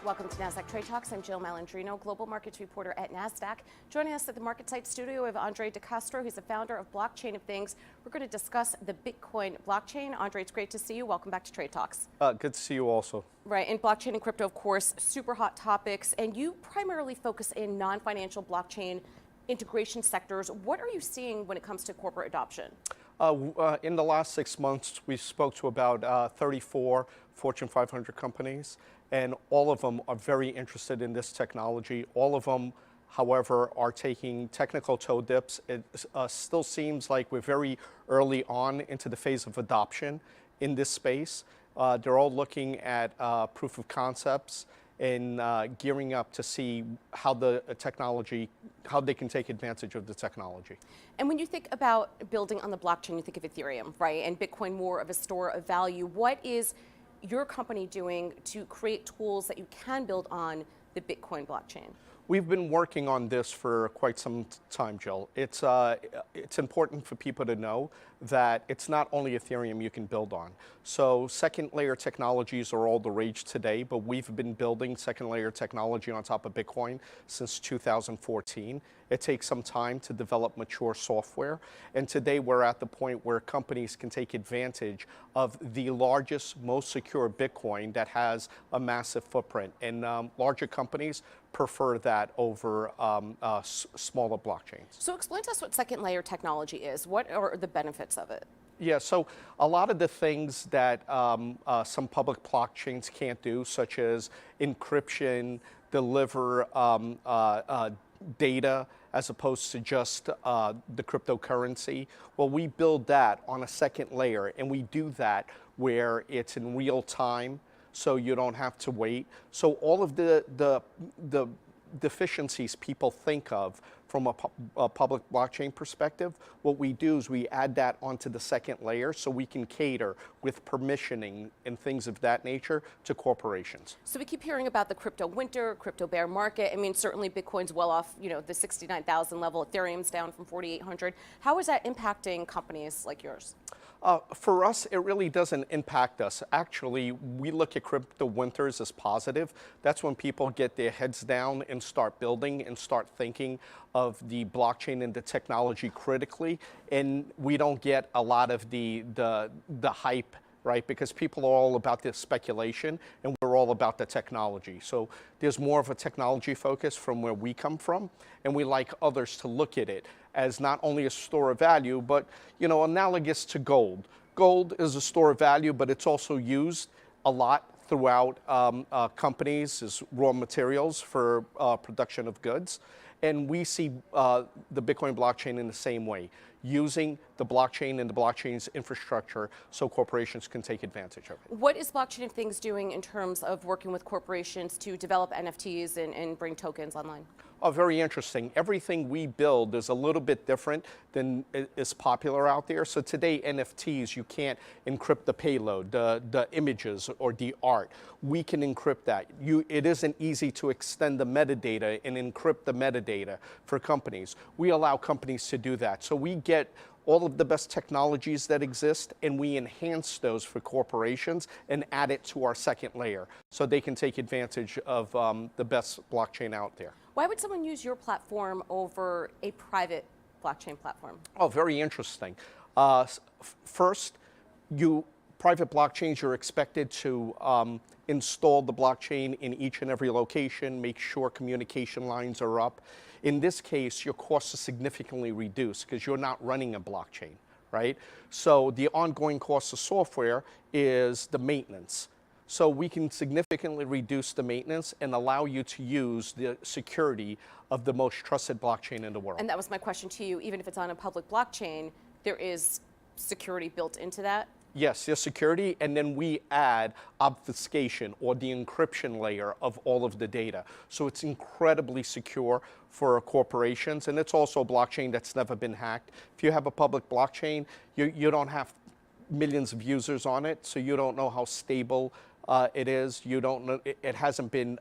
Welcome to Nasdaq Trade Talks. I'm Jill Malandrino, global markets reporter at Nasdaq. Joining us at the Market Site studio, we have Andre de Castro. He's the founder of Blockchain of Things. We're going to discuss the Bitcoin blockchain. Andre, it's great to see you. Welcome back to Trade Talks. Good to see you also. Right, and blockchain and crypto, of course, super hot topics. And you primarily focus in non-financial blockchain integration sectors. What are you seeing when it comes to corporate adoption? In the last 6 months, we spoke to about 34 Fortune 500 companies, and all of them are very interested in this technology. All of them, however, are taking technical toe dips. It still seems like we're very early on into the phase of adoption in this space. They're all looking at proof of concepts and gearing up to see how the technology, how they can take advantage of the technology. And when you think about building on the blockchain, you think of Ethereum, right? And Bitcoin more of a store of value. What is your company doing to create tools that you can build on the Bitcoin blockchain? We've been working on this for quite some time, Jill. It's important for people to know that it's not only Ethereum you can build on. So second layer technologies are all the rage today, but we've been building second layer technology on top of Bitcoin since 2014. It takes some time to develop mature software. And today we're at the point where companies can take advantage of the largest, most secure Bitcoin that has a massive footprint. And larger companies prefer that over smaller blockchains. So explain to us what second layer technology is. What are the benefits of it? Yeah, so a lot of the things that some public blockchains can't do, such as encryption, deliver data as opposed to just the cryptocurrency, well, we build that on a second layer, and we do that where it's in real time, so you don't have to wait. So all of the deficiencies people think of from a public blockchain perspective, what we do is we add that onto the second layer so we can cater with permissioning and things of that nature to corporations. So we keep hearing about the crypto winter, crypto bear market. I mean, certainly Bitcoin's well off, the 69,000 level. Ethereum's down from 4,800. How is that impacting companies like yours? For us, it really doesn't impact us. Actually, we look at crypto winters as positive. That's when people get their heads down and start building and start thinking of the blockchain and the technology critically. And we don't get a lot of the hype, right? Because people are all about the speculation and we're all about the technology. So there's more of a technology focus from where we come from, and we like others to look at it as not only a store of value, but analogous to gold. Gold is a store of value, but it's also used a lot throughout companies as raw materials for production of goods. And we see the Bitcoin blockchain in the same way, using the blockchain and the blockchain's infrastructure so corporations can take advantage of it. What is Blockchain of Things doing in terms of working with corporations to develop NFTs and bring tokens online? Oh, very interesting. Everything we build is a little bit different than is popular out there. So today, NFTs, you can't encrypt the payload, the images, or the art. We can encrypt that. It isn't easy to extend the metadata and encrypt the metadata for companies. We allow companies to do that. So we get all of the best technologies that exist, and we enhance those for corporations and add it to our second layer so they can take advantage of the best blockchain out there. Why would someone use your platform over a private blockchain platform? Oh, very interesting. First, private blockchains, you're expected to install the blockchain in each and every location, make sure communication lines are up. In this case, your costs are significantly reduced because you're not running a blockchain, right? So the ongoing cost of software is the maintenance. So we can significantly reduce the maintenance and allow you to use the security of the most trusted blockchain in the world. And that was my question to you. Even if it's on a public blockchain, there is security built into that? Yes, there's security, and then we add obfuscation or the encryption layer of all of the data. So it's incredibly secure for corporations, and it's also a blockchain that's never been hacked. If you have a public blockchain, you don't have millions of users on it, so you don't know how stable it is. You don't know, it hasn't been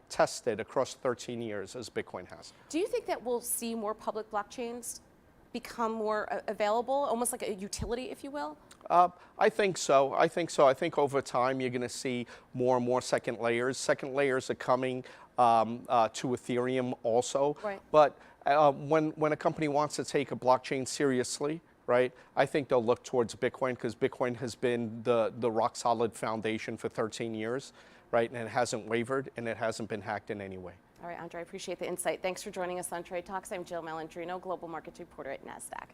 tested across 13 years as Bitcoin has. Do you think that we'll see more public blockchains become more available, almost like a utility, if you will? I think so. I think so. I think over time you're going to see more and more second layers. Second layers are coming to Ethereum also. Right. But when a company wants to take a blockchain seriously, right, I think they'll look towards Bitcoin because Bitcoin has been the rock solid foundation for 13 years, right, and it hasn't wavered and it hasn't been hacked in any way. All right, Andre, I appreciate the insight. Thanks for joining us on Trade Talks. I'm Jill Malandrino, Global Markets Reporter at Nasdaq.